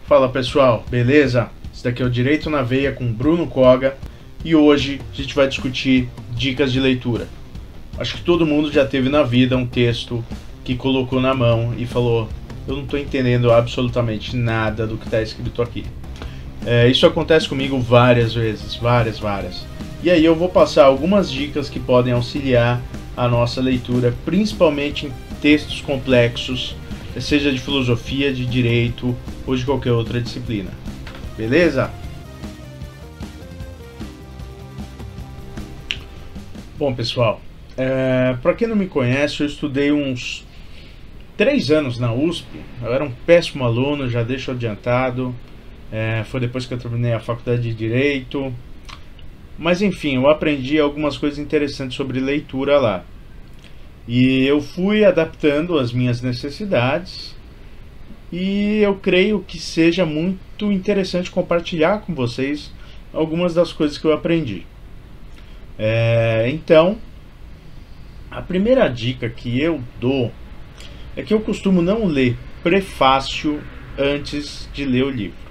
Fala pessoal, beleza? Esse daqui é o Direito na Veia com Bruno Koga e hoje a gente vai discutir dicas de leitura. Acho que todo mundo já teve na vida um texto que colocou na mão e falou: eu não estou entendendo absolutamente nada do que está escrito aqui. Isso acontece comigo várias vezes, várias. E aí eu vou passar algumas dicas que podem auxiliar a nossa leitura, principalmente em textos complexos, seja de filosofia, de direito ou de qualquer outra disciplina. Beleza? Bom, pessoal, para quem não me conhece, eu estudei uns 3 anos na USP. Eu era um péssimo aluno, já deixo adiantado. Foi depois que eu terminei a faculdade de Direito. Mas enfim, eu aprendi algumas coisas interessantes sobre leitura lá. E eu fui adaptando às minhas necessidades. E eu creio que seja muito interessante compartilhar com vocês algumas das coisas que eu aprendi. Então, a primeira dica que eu dou é que eu costumo não ler prefácio antes de ler o livro.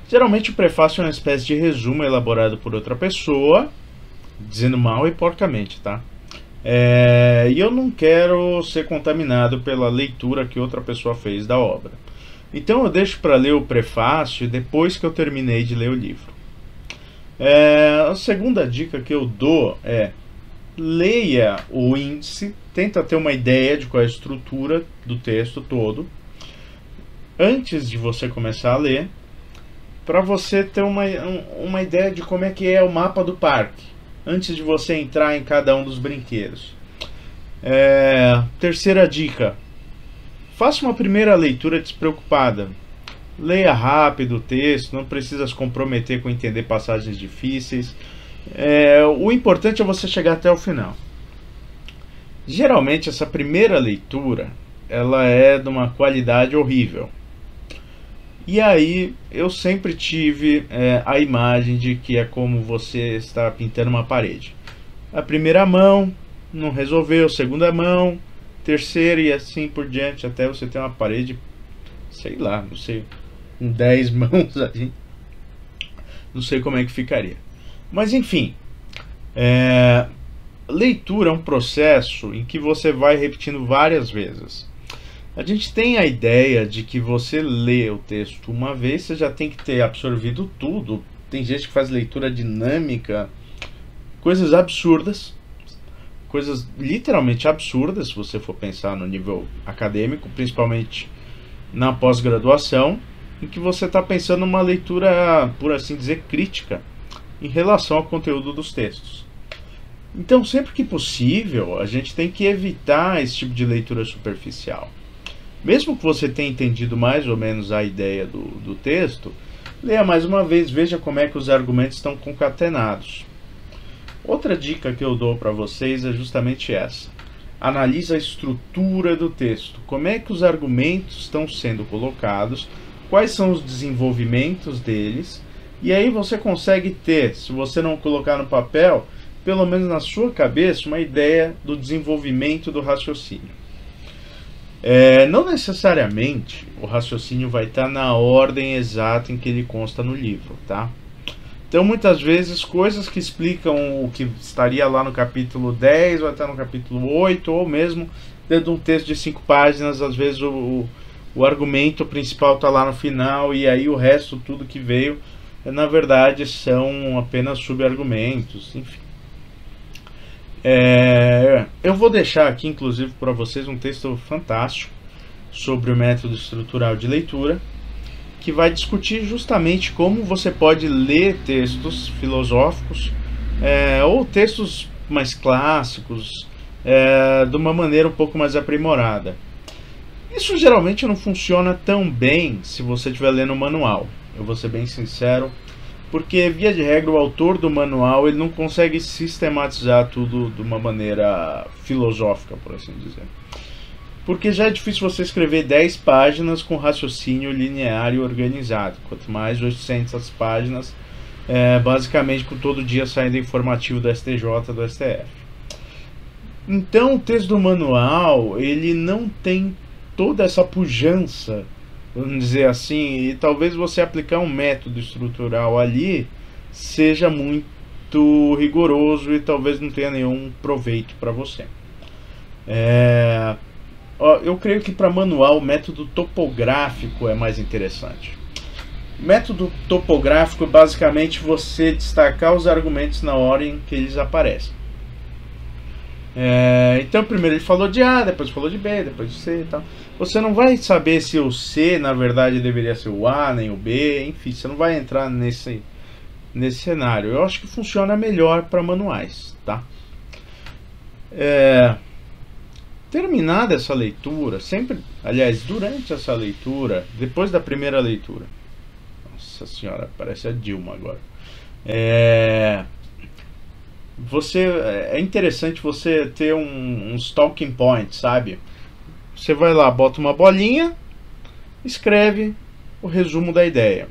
Geralmente o prefácio é uma espécie de resumo elaborado por outra pessoa, dizendo mal e porcamente, tá? E eu não quero ser contaminado pela leitura que outra pessoa fez da obra. Então eu deixo para ler o prefácio depois que eu terminei de ler o livro. A segunda dica que eu dou é: leia o índice, tenta ter uma ideia de qual é a estrutura do texto todo antes de você começar a ler, para você ter uma ideia de como é que é o mapa do parque antes de você entrar em cada um dos brinquedos. Terceira dica: faça uma primeira leitura despreocupada. Leia rápido o texto, não precisa se comprometer com entender passagens difíceis. O importante é você chegar até o final. Geralmente essa primeira leitura ela é de uma qualidade horrível. E aí eu sempre tive a imagem de que é como você está pintando uma parede. A primeira mão não resolveu, segunda mão, terceira e assim por diante, até você ter uma parede, sei lá, não sei, com 10 mãos ali. Não sei como é que ficaria. Mas enfim, leitura é um processo em que você vai repetindo várias vezes. A gente tem a ideia de que você lê o texto uma vez, você já tem que ter absorvido tudo. Tem gente que faz leitura dinâmica, coisas absurdas, coisas literalmente absurdas, se você for pensar no nível acadêmico, principalmente na pós-graduação, em que você está pensando numa leitura, por assim dizer, crítica em relação ao conteúdo dos textos. Então, sempre que possível, a gente tem que evitar esse tipo de leitura superficial. Mesmo que você tenha entendido mais ou menos a ideia do texto, leia mais uma vez, veja como é que os argumentos estão concatenados. Outra dica que eu dou para vocês é justamente essa: analise a estrutura do texto, como é que os argumentos estão sendo colocados, quais são os desenvolvimentos deles, e aí você consegue ter, se você não colocar no papel, pelo menos na sua cabeça, uma ideia do desenvolvimento do raciocínio. Não necessariamente o raciocínio vai estar na ordem exata em que ele consta no livro, tá? Então muitas vezes coisas que explicam o que estaria lá no capítulo 10 vai estar no capítulo 8, ou mesmo dentro de um texto de 5 páginas, às vezes o argumento principal está lá no final, e aí o resto, tudo que veio, na verdade são apenas subargumentos, enfim. Eu vou deixar aqui inclusive para vocês um texto fantástico sobre o método estrutural de leitura, que vai discutir justamente como você pode ler textos filosóficos ou textos mais clássicos de uma maneira um pouco mais aprimorada. Isso geralmente não funciona tão bem se você estiver lendo o manual, eu vou ser bem sincero, porque via de regra o autor do manual ele não consegue sistematizar tudo de uma maneira filosófica, por assim dizer. Porque já é difícil você escrever 10 páginas com raciocínio linear e organizado, quanto mais 800 páginas, basicamente com todo dia saindo informativo do STJ, do STF. Então o texto do manual ele não tem toda essa pujança vamos dizer assim, e talvez você aplicar um método estrutural ali seja muito rigoroso e talvez não tenha nenhum proveito para você. Eu creio que para manual o método topográfico é mais interessante. O método topográfico é basicamente você destacar os argumentos na ordem que eles aparecem. Então primeiro ele falou de A, depois falou de B, depois de C e tal. Você não vai saber se o C na verdade deveria ser o A, nem o B, enfim, você não vai entrar nesse cenário. Eu acho que funciona melhor para manuais, tá? Terminada essa leitura, sempre, aliás, durante essa leitura, depois da primeira leitura, nossa senhora, parece a Dilma agora. É interessante você ter uns talking points, sabe? Você vai lá, bota uma bolinha, escreve o resumo da ideia.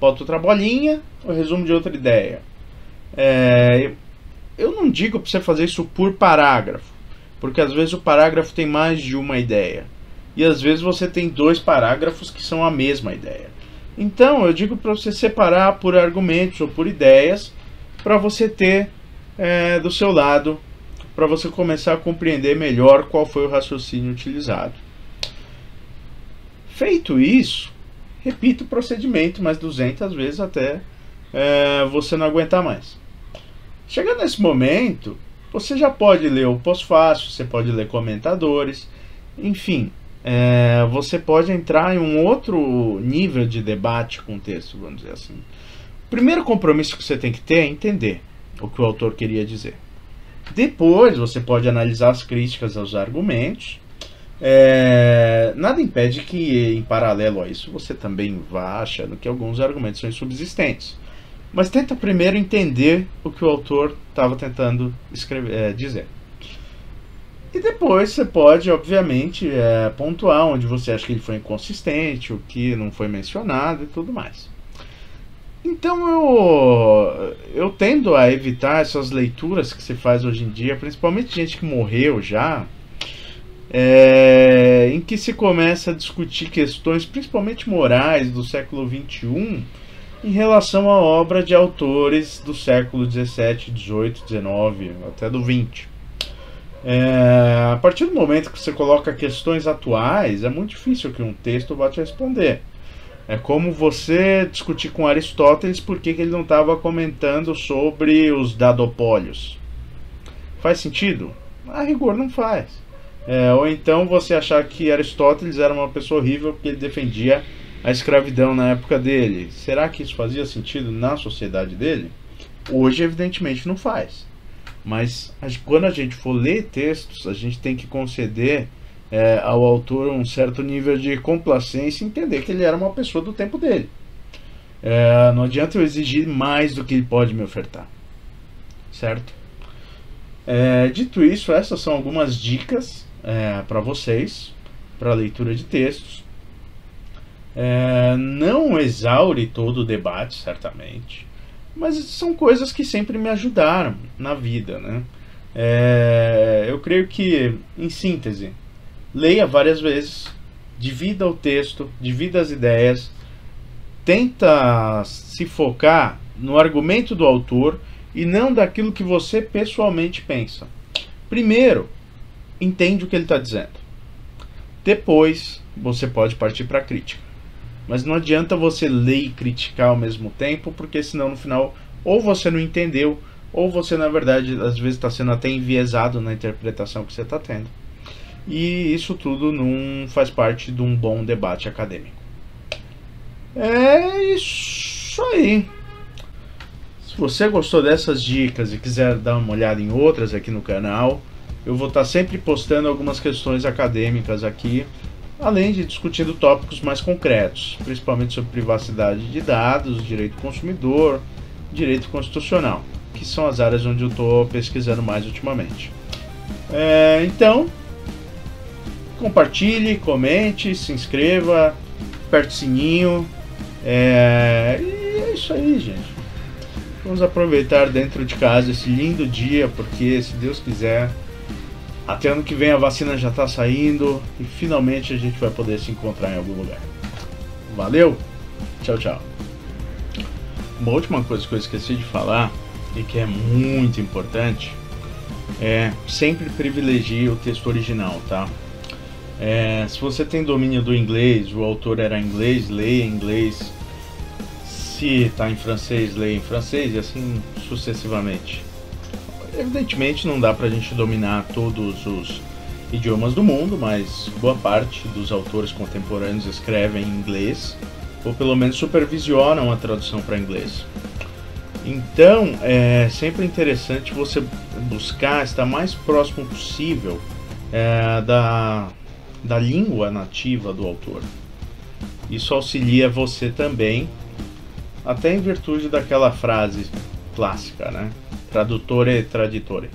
Bota outra bolinha, o resumo de outra ideia. Eu não digo para você fazer isso por parágrafo, porque às vezes o parágrafo tem mais de uma ideia. E às vezes você tem 2 parágrafos que são a mesma ideia. Então eu digo para você separar por argumentos ou por ideias, para você ter do seu lado, para você começar a compreender melhor qual foi o raciocínio utilizado. Feito isso, repita o procedimento mais 200 vezes até você não aguentar mais. Chegando nesse momento, você já pode ler o pós-fácil, você pode ler comentadores, enfim, você pode entrar em um outro nível de debate com o texto, vamos dizer assim. O primeiro compromisso que você tem que ter é entender o que o autor queria dizer. Depois você pode analisar as críticas aos argumentos. Nada impede que em paralelo a isso você também vá achando que alguns argumentos são insubsistentes. Mas tenta primeiro entender o que o autor estava tentando dizer. E depois você pode, obviamente, pontuar onde você acha que ele foi inconsistente, o que não foi mencionado e tudo mais. Então eu tendo a evitar essas leituras que se faz hoje em dia, principalmente gente que morreu já, em que se começa a discutir questões principalmente morais do século XXI em relação à obra de autores do século XVII, XVIII, XIX, até do XX. A partir do momento que você coloca questões atuais, é muito difícil que um texto vá te responder. É como você discutir com Aristóteles por que ele não estava comentando sobre os dadopólios. Faz sentido? A rigor não faz. Ou então você achar que Aristóteles era uma pessoa horrível porque ele defendia a escravidão na época dele. Será que isso fazia sentido na sociedade dele? Hoje, evidentemente, não faz. Mas quando a gente for ler textos, a gente tem que conceder ao autor um certo nível de complacência e entender que ele era uma pessoa do tempo dele. Não adianta eu exigir mais do que ele pode me ofertar, certo? Dito isso, essas são algumas dicas para vocês, para a leitura de textos. Não exaure todo o debate, certamente, mas são coisas que sempre me ajudaram na vida, né? Eu creio que, em síntese, leia várias vezes, divida o texto, divida as ideias, tenta se focar no argumento do autor e não daquilo que você pessoalmente pensa. Primeiro, entende o que ele está dizendo. Depois, você pode partir para a crítica. Mas não adianta você ler e criticar ao mesmo tempo, porque senão no final ou você não entendeu, ou você na verdade às vezes está sendo até enviesado na interpretação que você está tendo. E isso tudo não faz parte de um bom debate acadêmico. É isso aí. Se você gostou dessas dicas e quiser dar uma olhada em outras aqui no canal, eu vou estar sempre postando algumas questões acadêmicas aqui, além de discutindo tópicos mais concretos, principalmente sobre privacidade de dados, direito do consumidor, direito constitucional, que são as áreas onde eu estou pesquisando mais ultimamente. Então, compartilhe, comente, se inscreva, aperte o sininho. E é isso aí, gente. Vamos aproveitar dentro de casa esse lindo dia, porque se Deus quiser, até ano que vem a vacina já está saindo e finalmente a gente vai poder se encontrar em algum lugar. Valeu, tchau, tchau. Uma última coisa que eu esqueci de falar e que é muito importante é sempre privilegie o texto original, tá? Se você tem domínio do inglês, o autor era inglês, leia em inglês. Se está em francês, leia em francês e assim sucessivamente. Evidentemente não dá pra gente dominar todos os idiomas do mundo, mas boa parte dos autores contemporâneos escrevem em inglês, ou pelo menos supervisionam a tradução para inglês. Então, é sempre interessante você buscar estar mais próximo possível da língua nativa do autor. Isso auxilia você também, até em virtude daquela frase clássica, né? Tradutore traditore.